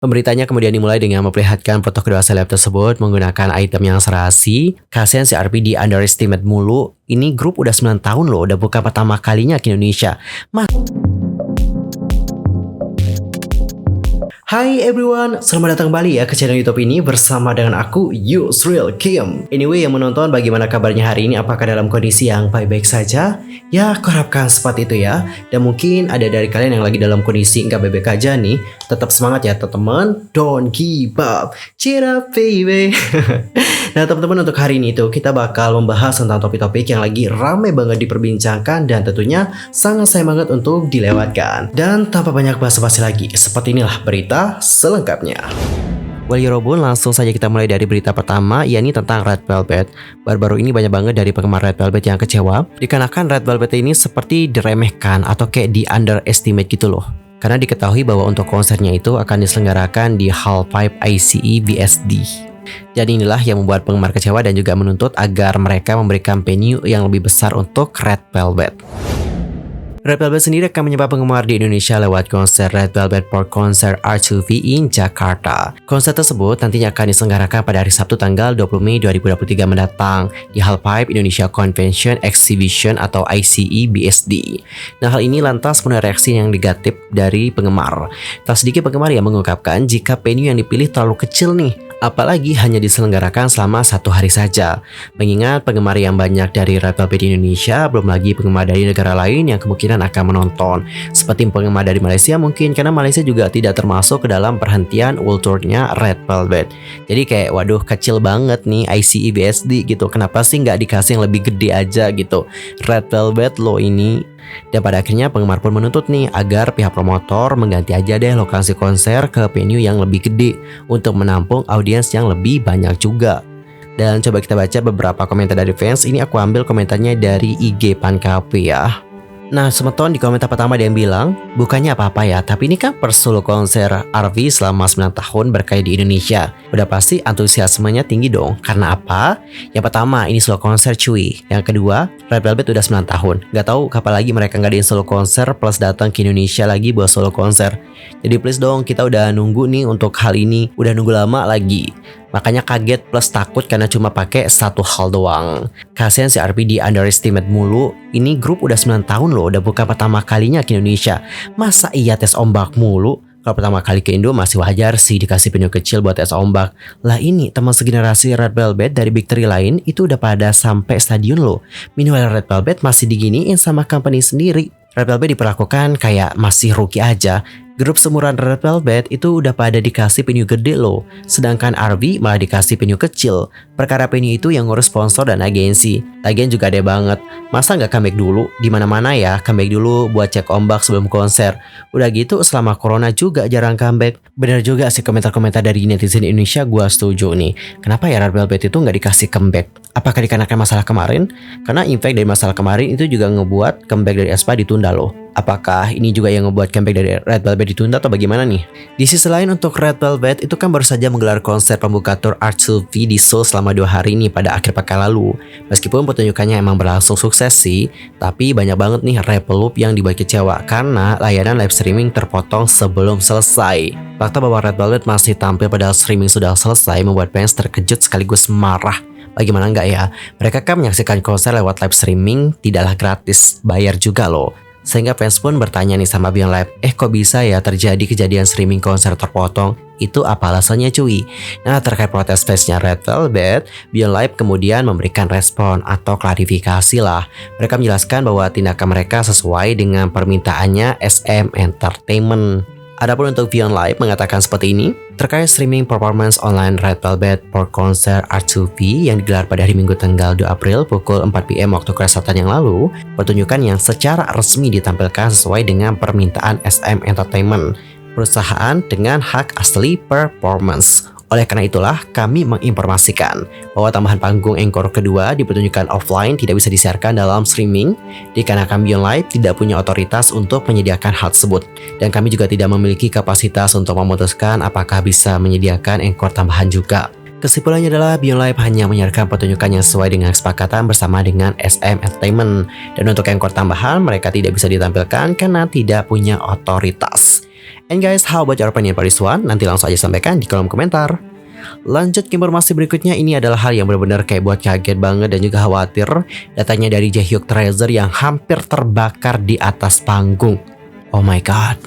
Pemberitanya kemudian dimulai dengan memperlihatkan foto kedua seleb tersebut menggunakan item yang serasi. Kasian si RP di underestimate mulu. Ini grup udah 9 tahun loh, udah bukan pertama kalinya ke Indonesia. Hai everyone, selamat datang kembali ya ke channel YouTube ini bersama dengan aku Yusril Kim. Anyway, yang menonton bagaimana kabarnya hari ini, apakah dalam kondisi yang baik-baik saja? Ya, aku harapkan seperti itu ya. Dan mungkin ada dari kalian yang lagi dalam kondisi nggak baik-baik aja nih. Tetap semangat ya teman-teman, don't give up, cheer up baby. Nah teman-teman, untuk hari ini tuh kita bakal membahas tentang topik-topik yang lagi rame banget diperbincangkan dan tentunya sangat sayang banget untuk dilewatkan. Dan tanpa banyak basa-basi lagi, seperti inilah berita selengkapnya. Well Yorobun, langsung saja kita mulai dari berita pertama, yakni tentang Red Velvet. Baru-baru ini banyak banget dari penggemar Red Velvet yang kecewa dikarenakan Red Velvet ini seperti diremehkan atau kayak di underestimate gitu loh. Karena diketahui bahwa untuk konsernya itu akan diselenggarakan di Hall 5 ICE BSD. Jadi inilah yang membuat penggemar kecewa dan juga menuntut agar mereka memberikan venue yang lebih besar untuk Red Velvet. Red Velvet sendiri akan menyapa penggemar di Indonesia lewat konser Red Velvet Pop Concert R2V in Jakarta. Konser tersebut nantinya akan diselenggarakan pada hari Sabtu tanggal 20 Mei 2023 mendatang di Hall 5 Indonesia Convention Exhibition atau ICE BSD. Nah, hal ini lantas menuai reaksi yang negatif dari penggemar. Tak sedikit penggemar yang mengungkapkan jika venue yang dipilih terlalu kecil nih, apalagi hanya diselenggarakan selama 1 hari saja. Mengingat penggemar yang banyak dari Red Velvet di Indonesia, belum lagi penggemar dari negara lain yang kemungkinan akan menonton. Seperti penggemar dari Malaysia mungkin, karena Malaysia juga tidak termasuk ke dalam perhentian World Tour-nya Red Velvet. Jadi kayak waduh, kecil banget nih ICE BSD gitu. Kenapa sih nggak dikasih yang lebih gede aja gitu? Red Velvet lo ini. Dan pada akhirnya penggemar pun menuntut nih agar pihak promotor mengganti aja deh lokasi konser ke venue yang lebih gede untuk menampung audiens yang lebih banyak juga. Dan coba kita baca beberapa komentar dari fans. Ini aku ambil komentarnya dari IG Pancafe ya. Nah, semeton di komentar pertama dia yang bilang, bukannya apa-apa ya, tapi ini kan persolo konser RV selama 9 tahun berkarya di Indonesia. Udah pasti antusiasmenya tinggi dong. Karena apa? Yang pertama, ini solo konser cuy. Yang kedua, Red Velvet udah 9 tahun. Gak tahu kapan lagi mereka ngadain solo konser plus datang ke Indonesia lagi buat solo konser. Jadi please dong, kita udah nunggu nih untuk hal ini. Udah nunggu lama lagi. Makanya kaget plus takut karena cuma pakai satu hal doang. Kasian si RP di underestimate mulu. Ini grup udah 9 tahun loh, udah bukan pertama kalinya ke Indonesia. Masa iya tes ombak mulu? Kalau pertama kali ke Indo masih wajar sih dikasih venue kecil buat tes ombak. Lah ini teman segenerasi Red Velvet dari Big Three lain itu udah pada sampai stadion loh. Minimal Red Velvet masih diginiin sama company sendiri. Red Velvet diperlakukan kayak masih rookie aja. Grup seumuran Red Velvet itu udah pada dikasih venue gede loh. Sedangkan RV malah dikasih venue kecil. Perkara venue itu yang ngurus sponsor dan agensi. Lagian juga ada banget. Masa nggak comeback dulu? Dimana-mana ya comeback dulu buat cek ombak sebelum konser. Udah gitu selama corona juga jarang comeback. Bener juga sih komentar-komentar dari netizen Indonesia, gua setuju nih. Kenapa ya Red Velvet itu nggak dikasih comeback? Apakah dikarenakan masalah kemarin? Karena impact dari masalah kemarin itu juga ngebuat comeback dari aespa ditunda loh. Apakah ini juga yang ngebuat comeback dari Red Velvet ditunda atau bagaimana nih? Di sisi lain untuk Red Velvet itu kan baru saja menggelar konser pembuka tour R2V di Seoul selama 2 hari nih pada akhir pekan lalu. Meskipun pertunjukannya emang berlangsung sukses sih, tapi banyak banget nih repelup yang dibuat kecewa karena layanan live streaming terpotong sebelum selesai. Fakta bahwa Red Velvet masih tampil pada streaming sudah selesai membuat fans terkejut sekaligus marah. Bagaimana enggak ya? Mereka kan menyaksikan konser lewat live streaming tidaklah gratis, bayar juga loh. Sehingga fans pun bertanya nih sama Beyond Live, kok bisa ya terjadi kejadian streaming konser terpotong? Itu apa alasannya cuy? Nah, terkait protes fansnya Red Velvet, Beyond Live kemudian memberikan respon atau klarifikasi lah. Mereka menjelaskan bahwa tindakan mereka sesuai dengan permintaannya SM Entertainment. Adapun untuk Beyond Live mengatakan seperti ini, terkait streaming performance online Red Velvet Pop Concert R2V yang digelar pada hari Minggu tanggal 2 April pukul 4 PM waktu Korea Selatan yang lalu, pertunjukan yang secara resmi ditampilkan sesuai dengan permintaan SM Entertainment, perusahaan dengan hak asli performance. Oleh karena itulah, kami menginformasikan bahwa tambahan panggung encore kedua di pertunjukan offline tidak bisa disiarkan dalam streaming dikarenakan Beyond Live tidak punya otoritas untuk menyediakan hal tersebut. Dan kami juga tidak memiliki kapasitas untuk memutuskan apakah bisa menyediakan encore tambahan juga. Kesimpulannya adalah Beyond Live hanya menyiarkan pertunjukan yang sesuai dengan kesepakatan bersama dengan SM Entertainment. Dan untuk encore tambahan, mereka tidak bisa ditampilkan karena tidak punya otoritas. And guys, how about your opinion for this one? Nanti langsung aja sampaikan di kolom komentar. Lanjut ke informasi berikutnya, ini adalah hal yang benar-benar kayak buat kaget banget dan juga khawatir. Datanya dari Jaehyuk Treasure yang hampir terbakar di atas panggung. Oh my god.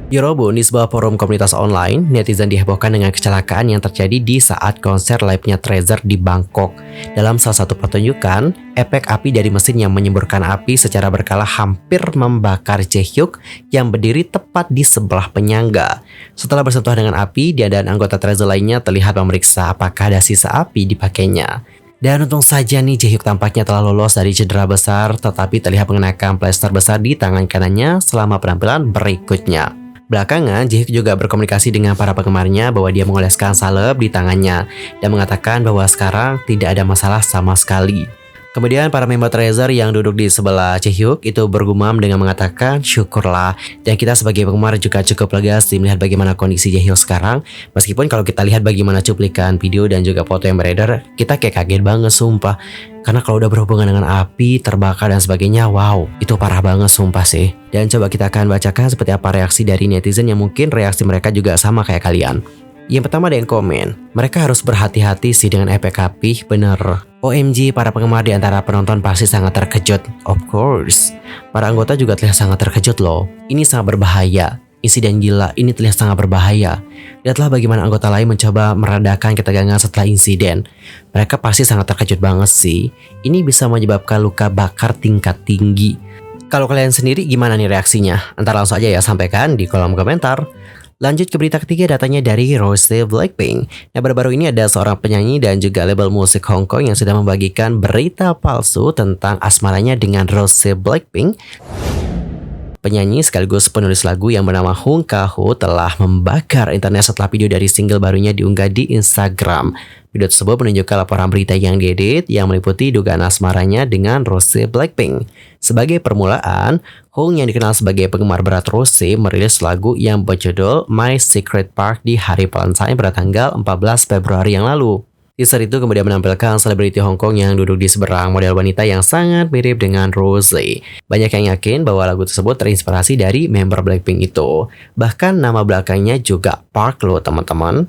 Yorobun, di sebuah forum komunitas online, netizen dihebohkan dengan kecelakaan yang terjadi di saat konser live-nya Treasure di Bangkok. Dalam salah satu pertunjukan, efek api dari mesin yang menyemburkan api secara berkala hampir membakar Jaehyuk yang berdiri tepat di sebelah penyangga. Setelah bersentuhan dengan api, dia dan anggota Treasure lainnya terlihat memeriksa apakah ada sisa api dipakainya. Dan untung saja nih Jaehyuk tampaknya telah lolos dari cedera besar, tetapi terlihat mengenakan plester besar di tangan kanannya selama penampilan berikutnya. Belakangan, Jaehyuk juga berkomunikasi dengan para penggemarnya bahwa dia mengoleskan salep di tangannya dan mengatakan bahwa sekarang tidak ada masalah sama sekali. Kemudian para member Treasure yang duduk di sebelah Jaehyuk itu bergumam dengan mengatakan syukurlah, dan kita sebagai penggemar juga cukup lega sih melihat bagaimana kondisi Jaehyuk sekarang. Meskipun kalau kita lihat bagaimana cuplikan video dan juga foto yang beredar, kita kayak kaget banget sumpah. Karena kalau udah berhubungan dengan api, terbakar dan sebagainya, wow, itu parah banget sumpah sih. Dan coba kita akan bacakan seperti apa reaksi dari netizen yang mungkin reaksi mereka juga sama kayak kalian. Yang pertama ada yang komen, mereka harus berhati-hati sih dengan efek api, bener. OMG, para penggemar di antara penonton pasti sangat terkejut. Of course, para anggota juga terlihat sangat terkejut loh. Ini sangat berbahaya. Insiden gila ini terlihat sangat berbahaya. Lihatlah bagaimana anggota lain mencoba meredakan ketegangan setelah insiden. Mereka pasti sangat terkejut banget sih. Ini bisa menyebabkan luka bakar tingkat tinggi. Kalau kalian sendiri gimana nih reaksinya? Entar langsung aja ya sampaikan di kolom komentar. Lanjut ke berita ketiga, datanya dari Rose Blackpink. Nah, baru-baru ini ada seorang penyanyi dan juga label musik Hong Kong yang sedang membagikan berita palsu tentang asmaranya dengan Rose Blackpink. Penyanyi sekaligus penulis lagu yang bernama Hong Ka-ho telah membakar internet setelah video dari single barunya diunggah di Instagram. Video tersebut menunjukkan laporan berita yang diedit yang meliputi dugaan asmaranya dengan Rose Blackpink. Sebagai permulaan, Hong yang dikenal sebagai penggemar berat Rose merilis lagu yang berjudul My Secret Park di hari Valentine pada tanggal 14 Februari yang lalu. Teaser itu kemudian menampilkan selebriti Hong Kong yang duduk di seberang model wanita yang sangat mirip dengan Rose. Banyak yang yakin bahwa lagu tersebut terinspirasi dari member Blackpink itu. Bahkan nama belakangnya juga Park loh teman-teman.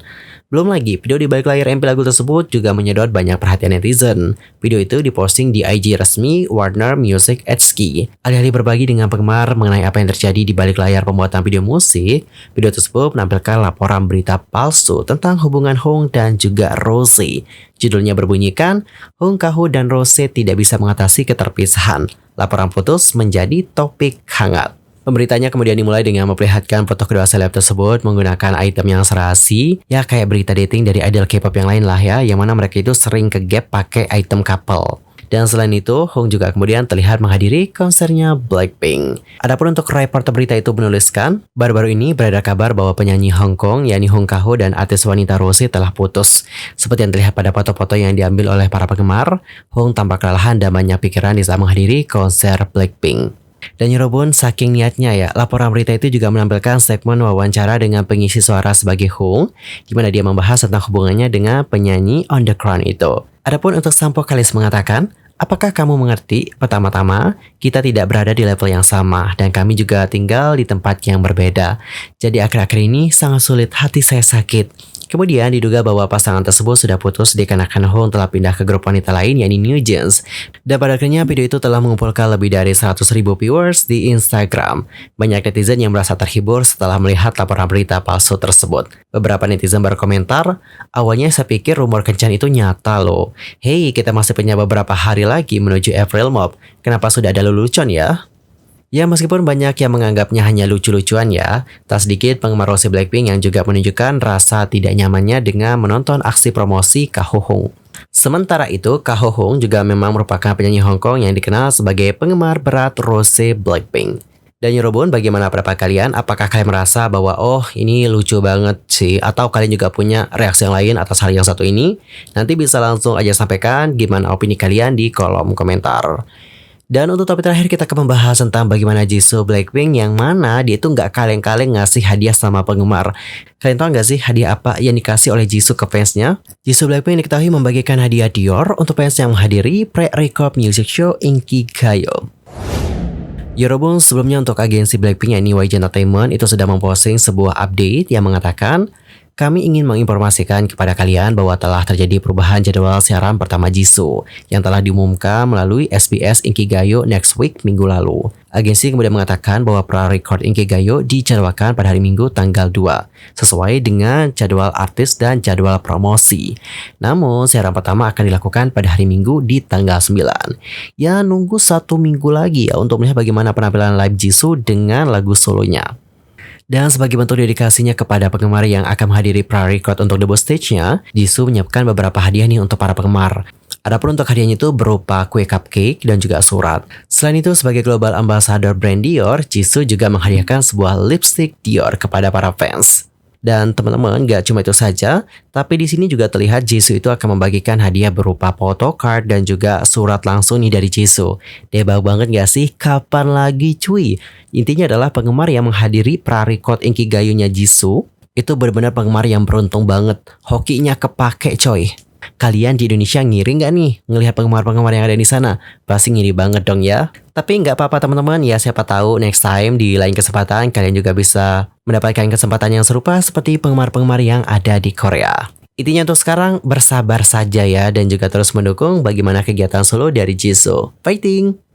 Belum lagi, video di balik layar MV lagu tersebut juga menyedot banyak perhatian netizen. Video itu diposting di IG resmi Warner Music HQ. Alih-alih berbagi dengan penggemar mengenai apa yang terjadi di balik layar pembuatan video musik, video tersebut menampilkan laporan berita palsu tentang hubungan Hong dan juga Rose. Judulnya berbunyikan, Hong Ka-ho dan Rose tidak bisa mengatasi keterpisahan. Laporan putus menjadi topik hangat. Pemberitanya kemudian dimulai dengan memperlihatkan foto kedua seleb tersebut menggunakan item yang serasi, ya kayak berita dating dari idol K-pop yang lain lah ya, yang mana mereka itu sering ke Gap pakai item couple. Dan selain itu, Hong juga kemudian terlihat menghadiri konsernya Blackpink. Adapun untuk reporter berita itu menuliskan, baru-baru ini beredar kabar bahwa penyanyi Hong Kong, yakni Hong Ka-ho dan artis wanita Rose telah putus. Seperti yang terlihat pada foto-foto yang diambil oleh para penggemar, Hong tampak kelelahan dan banyak pikiran di saat menghadiri konser Blackpink. Dan Yorobun, saking niatnya ya, laporan berita itu juga menampilkan segmen wawancara dengan pengisi suara sebagai Hong, di mana dia membahas tentang hubungannya dengan penyanyi On The Crown itu. Adapun untuk sang vokalis mengatakan, apakah kamu mengerti? Pertama-tama, kita tidak berada di level yang sama dan kami juga tinggal di tempat yang berbeda. Jadi akhir-akhir ini sangat sulit, hati saya sakit. Kemudian diduga bahwa pasangan tersebut sudah putus dikarenakan Hong telah pindah ke grup wanita lain yakni New Jeans. Dan pada akhirnya video itu telah mengumpulkan lebih dari 100.000 viewers di Instagram. Banyak netizen yang merasa terhibur setelah melihat laporan berita palsu tersebut. Beberapa netizen berkomentar, awalnya saya pikir rumor kencan itu nyata loh. Hey, kita masih punya beberapa hari lagi menuju April Mop. Kenapa sudah ada lelucon ya? Ya, meskipun banyak yang menganggapnya hanya lucu-lucuan ya, tak sedikit penggemar Rose Blackpink yang juga menunjukkan rasa tidak nyamannya dengan menonton aksi promosi Ka-ho Hong. Sementara itu, Ka-ho Hong juga memang merupakan penyanyi Hong Kong yang dikenal sebagai penggemar berat Rose Blackpink. Dan Yorobun, bagaimana pendapat kalian? Apakah kalian merasa bahwa ini lucu banget sih? Atau kalian juga punya reaksi yang lain atas hal yang satu ini? Nanti bisa langsung aja sampaikan gimana opini kalian di kolom komentar. Dan untuk topik terakhir kita akan membahas tentang bagaimana Jisoo Blackpink yang mana dia itu nggak kaleng-kaleng ngasih hadiah sama penggemar. Kalian tahu nggak sih hadiah apa yang dikasih oleh Jisoo ke fansnya? Jisoo Blackpink diketahui membagikan hadiah Dior untuk fans yang menghadiri pre-record music show Inkigayo. Yorobun, sebelumnya untuk agensi Blackpink yakni YG Entertainment itu sudah memposting sebuah update yang mengatakan, kami ingin menginformasikan kepada kalian bahwa telah terjadi perubahan jadwal siaran pertama Jisoo yang telah diumumkan melalui SBS Inkigayo Next Week minggu lalu. Agensi kemudian mengatakan bahwa pra-record Inkigayo dijadwalkan pada hari Minggu tanggal 2, sesuai dengan jadwal artis dan jadwal promosi. Namun, siaran pertama akan dilakukan pada hari Minggu di tanggal 9. Ya, nunggu 1 minggu lagi ya untuk melihat bagaimana penampilan live Jisoo dengan lagu solonya. Dan sebagai bentuk dedikasinya kepada penggemar yang akan menghadiri pra-record untuk debut stage-nya, Jisoo menyiapkan beberapa hadiah nih untuk para penggemar. Adapun untuk hadiahnya itu berupa kue cupcake dan juga surat. Selain itu, sebagai global ambassador brand Dior, Jisoo juga menghadiahkan sebuah lipstick Dior kepada para fans. Dan teman-teman, gak cuma itu saja, tapi di sini juga terlihat Jisoo itu akan membagikan hadiah berupa photocard dan juga surat langsung nih dari Jisoo. Debak banget gak sih? Kapan lagi cuy? Intinya adalah penggemar yang menghadiri pra-record Inkigayo-nya Jisoo itu benar-benar penggemar yang beruntung banget. Hokinya kepake coy. Kalian di Indonesia ngiri nggak nih ngelihat penggemar-penggemar yang ada di sana? Pasti ngiri banget dong ya. Tapi nggak apa-apa teman-teman ya, siapa tahu next time di lain kesempatan kalian juga bisa mendapatkan kesempatan yang serupa seperti penggemar-penggemar yang ada di Korea. Intinya untuk sekarang bersabar saja ya, dan juga terus mendukung bagaimana kegiatan solo dari Jisoo. Fighting!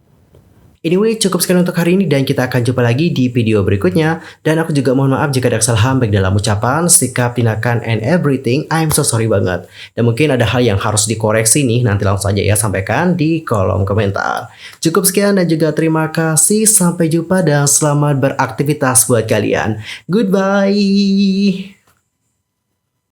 Anyway, cukup sekian untuk hari ini dan kita akan jumpa lagi di video berikutnya. Dan aku juga mohon maaf jika ada kesalahan baik dalam ucapan, sikap, tindakan, and everything. I'm so sorry banget. Dan mungkin ada hal yang harus dikoreksi nih, nanti langsung aja ya sampaikan di kolom komentar. Cukup sekian dan juga terima kasih. Sampai jumpa dan selamat beraktivitas buat kalian. Goodbye!